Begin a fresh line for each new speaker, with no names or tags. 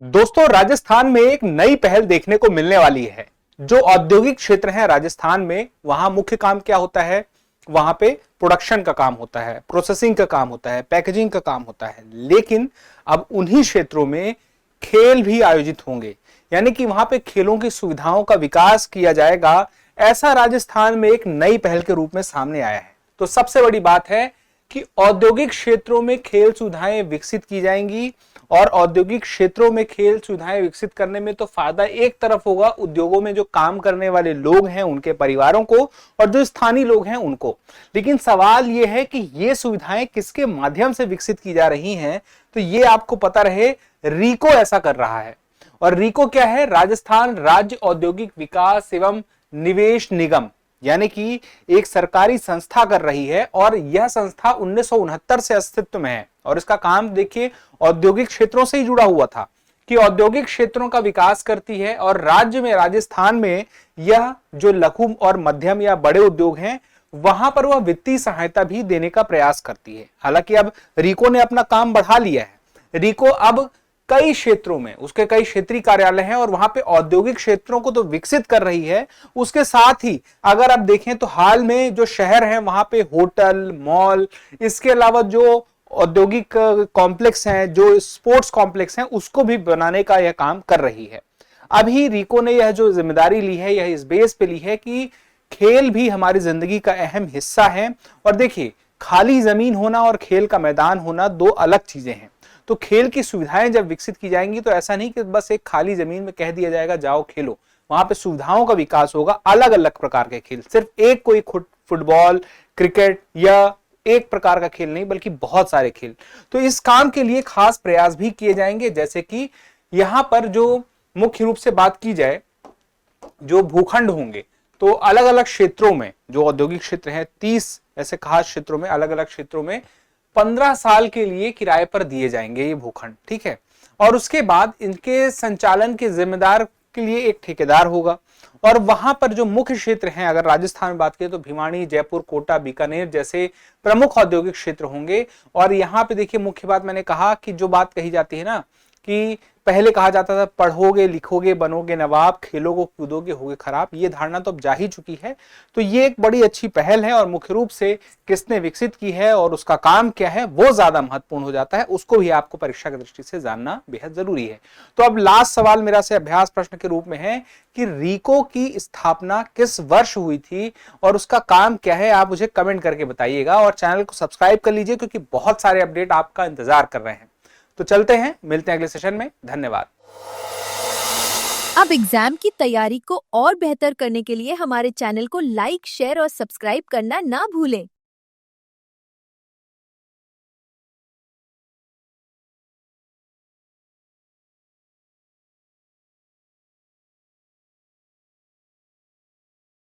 दोस्तों, राजस्थान में एक नई पहल देखने को मिलने वाली है। जो औद्योगिक क्षेत्र है राजस्थान में, वहां मुख्य काम क्या होता है? वहां पे प्रोडक्शन का काम होता है, प्रोसेसिंग का काम होता है, पैकेजिंग का काम होता है। लेकिन अब उन्हीं क्षेत्रों में खेल भी आयोजित होंगे, यानी कि वहां पे खेलों की सुविधाओं का विकास किया जाएगा। ऐसा राजस्थान में एक नई पहल के रूप में सामने आया है। तो सबसे बड़ी बात है कि औद्योगिक क्षेत्रों में खेल सुविधाएं विकसित की जाएंगी। और औद्योगिक क्षेत्रों में खेल सुविधाएं विकसित करने में तो फायदा एक तरफ होगा उद्योगों में जो काम करने वाले लोग हैं उनके परिवारों को, और जो स्थानीय लोग हैं उनको। लेकिन सवाल यह है कि ये सुविधाएं किसके माध्यम से विकसित की जा रही हैं। तो ये आपको पता रहे, रीको ऐसा कर रहा है। और रीको क्या है? राजस्थान राज्य औद्योगिक विकास एवं निवेश निगम, यानी कि एक सरकारी संस्था कर रही है। और यह संस्था 1969 से अस्तित्व में है। और इसका काम देखिए औद्योगिक क्षेत्रों से ही जुड़ा हुआ था कि औद्योगिक क्षेत्रों का विकास करती है। और राज्य में, राजस्थान में, यह जो लघु और मध्यम या बड़े उद्योग हैं वहां पर वह वित्तीय सहायता भी देने का प्रयास करती है। हालांकि अब रीको ने अपना काम बढ़ा लिया है। रीको अब कई क्षेत्रों में, उसके कई क्षेत्रीय कार्यालय हैं और वहां पे औद्योगिक क्षेत्रों को तो विकसित कर रही है। उसके साथ ही अगर आप देखें तो हाल में जो शहर है वहां पे होटल, मॉल, इसके अलावा जो औद्योगिक कॉम्प्लेक्स हैं, जो स्पोर्ट्स कॉम्प्लेक्स हैं, उसको भी बनाने का यह काम कर रही है। अभी रीको ने यह जो जिम्मेदारी ली है, यह इस बेस पे ली है कि खेल भी हमारी जिंदगी का अहम हिस्सा है। और देखिए, खाली जमीन होना और खेल का मैदान होना दो अलग चीजें हैं। तो खेल की सुविधाएं जब विकसित की जाएंगी तो ऐसा नहीं कि बस एक खाली जमीन में कह दिया जाएगा जाओ खेलो। वहां पे सुविधाओं का विकास होगा, अलग अलग प्रकार के खेल, सिर्फ एक कोई फुटबॉल, क्रिकेट या एक प्रकार का खेल नहीं, बल्कि बहुत सारे खेल। तो इस काम के लिए खास प्रयास भी किए जाएंगे। जैसे कि यहां पर जो मुख्य रूप से बात की जाए, जो भूखंड होंगे, तो अलग अलग क्षेत्रों में जो औद्योगिक क्षेत्र हैं, 30 ऐसे खास क्षेत्रों में, अलग अलग क्षेत्रों में 15 साल के लिए किराए पर दिए जाएंगे ये भूखंड, ठीक है। और उसके बाद इनके संचालन के जिम्मेदार के लिए एक ठेकेदार होगा। और वहां पर जो मुख्य क्षेत्र हैं, अगर राजस्थान में बात करें तो भिवानी, जयपुर, कोटा, बीकानेर जैसे प्रमुख औद्योगिक क्षेत्र होंगे। और यहाँ पे देखिए, मुख्य बात मैंने कहा कि जो बात कही जाती है ना, कि पहले कहा जाता था पढ़ोगे लिखोगे बनोगे नवाब, खेलोगे कूदोगे होगे खराब, ये धारणा तो अब जा ही चुकी है। तो ये एक बड़ी अच्छी पहल है। और मुख्य रूप से किसने विकसित की है और उसका काम क्या है वो ज्यादा महत्वपूर्ण हो जाता है, उसको भी आपको परीक्षा की दृष्टि से जानना बेहद जरूरी है। तो अब लास्ट सवाल मेरा से अभ्यास प्रश्न के रूप में है कि रीको की स्थापना किस वर्ष हुई थी और उसका काम क्या है, आप मुझे कमेंट करके बताइएगा। और चैनल को सब्सक्राइब कर लीजिए, क्योंकि बहुत सारे अपडेट आपका इंतजार कर रहे हैं। तो चलते हैं, मिलते हैं अगले सेशन में। धन्यवाद।
अब एग्जाम की तैयारी को और बेहतर करने के लिए हमारे चैनल को लाइक, शेयर और सब्सक्राइब करना ना भूलें।